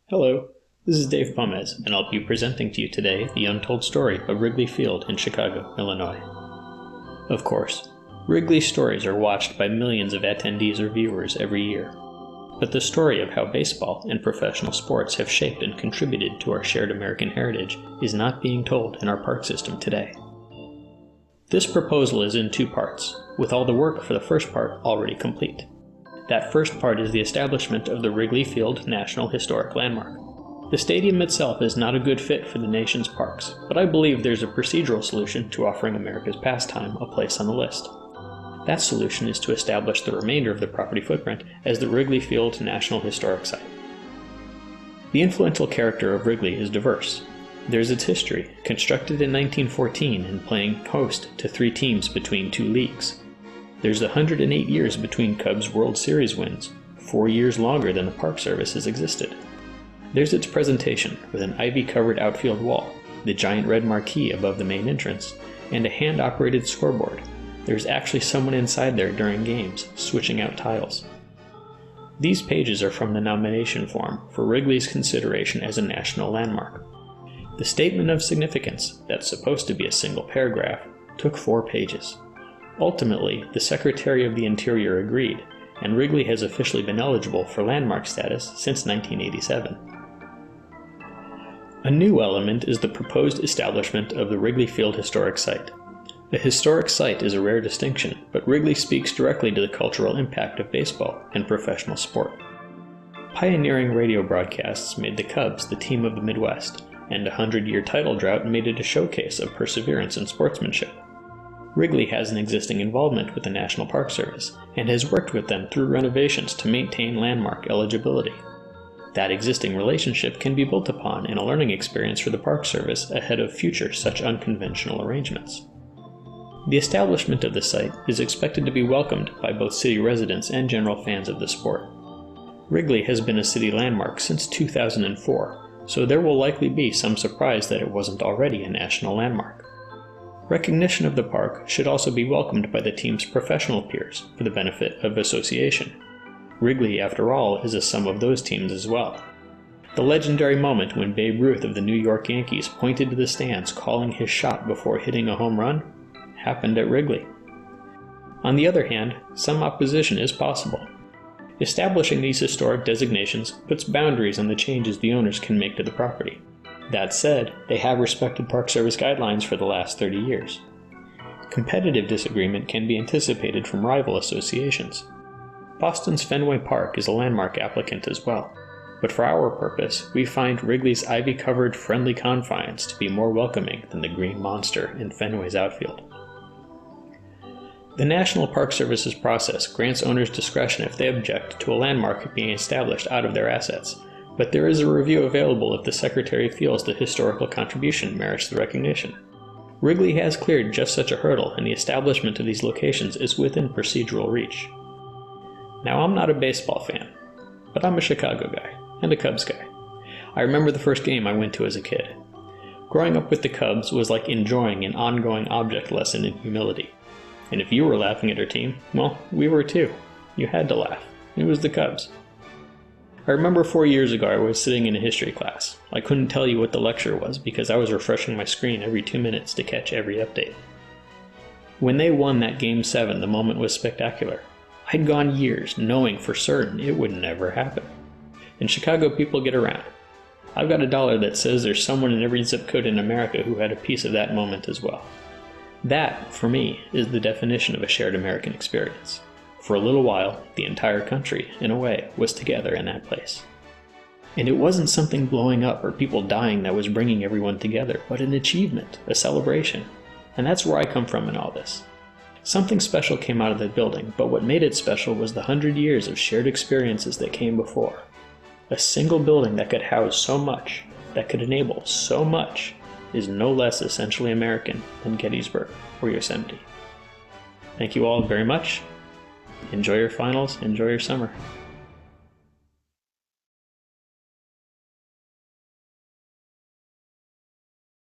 Hello, this is Dave Pomez, and I'll be presenting to you today the untold story of Wrigley Field in Chicago, Illinois. Of course, Wrigley stories are watched by millions of attendees or viewers every year, but the story of how baseball and professional sports have shaped and contributed to our shared American heritage is not being told in our park system today. This proposal is in two parts, with all the work for the first part already complete. That first part is the establishment of the Wrigley Field National Historic Landmark. The stadium itself is not a good fit for the nation's parks, but I believe there's a procedural solution to offering America's pastime a place on the list. That solution is to establish the remainder of the property footprint as the Wrigley Field National Historic Site. The influential character of Wrigley is diverse. There's its history, constructed in 1914 and playing host to 3 teams between 2 leagues. There's 108 years between Cubs' World Series wins, 4 years longer than the Park Service has existed. There's its presentation, with an ivy-covered outfield wall, the giant red marquee above the main entrance, and a hand-operated scoreboard. There's actually someone inside there during games, switching out tiles. These pages are from the nomination form for Wrigley's consideration as a national landmark. The statement of significance, that's supposed to be a single paragraph, took 4 pages. Ultimately, the Secretary of the Interior agreed, and Wrigley has officially been eligible for landmark status since 1987. A new element is the proposed establishment of the Wrigley Field Historic Site. A historic site is a rare distinction, but Wrigley speaks directly to the cultural impact of baseball and professional sport. Pioneering radio broadcasts made the Cubs the team of the Midwest, and a 100-year title drought made it a showcase of perseverance and sportsmanship. Wrigley has an existing involvement with the National Park Service, and has worked with them through renovations to maintain landmark eligibility. That existing relationship can be built upon in a learning experience for the Park Service ahead of future such unconventional arrangements. The establishment of the site is expected to be welcomed by both city residents and general fans of the sport. Wrigley has been a city landmark since 2004, so there will likely be some surprise that it wasn't already a national landmark. Recognition of the park should also be welcomed by the team's professional peers for the benefit of association. Wrigley, after all, is a sum of those teams as well. The legendary moment when Babe Ruth of the New York Yankees pointed to the stands calling his shot before hitting a home run happened at Wrigley. On the other hand, some opposition is possible. Establishing these historic designations puts boundaries on the changes the owners can make to the property. That said, they have respected Park Service guidelines for the last 30 years. Competitive disagreement can be anticipated from rival associations. Boston's Fenway Park is a landmark applicant as well, but for our purpose, we find Wrigley's ivy-covered friendly confines to be more welcoming than the green monster in Fenway's outfield. The National Park Service's process grants owners discretion if they object to a landmark being established out of their assets, but there is a review available if the Secretary feels the historical contribution merits the recognition. Wrigley has cleared just such a hurdle, and the establishment of these locations is within procedural reach. Now, I'm not a baseball fan, but I'm a Chicago guy, and a Cubs guy. I remember the first game I went to as a kid. Growing up with the Cubs was like enjoying an ongoing object lesson in humility. And if you were laughing at our team, well, we were too. You had to laugh. It was the Cubs. I remember 4 years ago I was sitting in a history class. I couldn't tell you what the lecture was because I was refreshing my screen every 2 minutes to catch every update. When they won that Game 7, the moment was spectacular. I'd gone years knowing for certain it would never happen. And Chicago people get around. I've got $1 that says there's someone in every zip code in America who had a piece of that moment as well. That, for me, is the definition of a shared American experience. For a little while, the entire country, in a way, was together in that place. And it wasn't something blowing up or people dying that was bringing everyone together, but an achievement, a celebration. And that's where I come from in all this. Something special came out of that building, but what made it special was the 100 years of shared experiences that came before. A single building that could house so much, that could enable so much, is no less essentially American than Gettysburg or Yosemite. Thank you all very much. Enjoy your finals, enjoy your summer.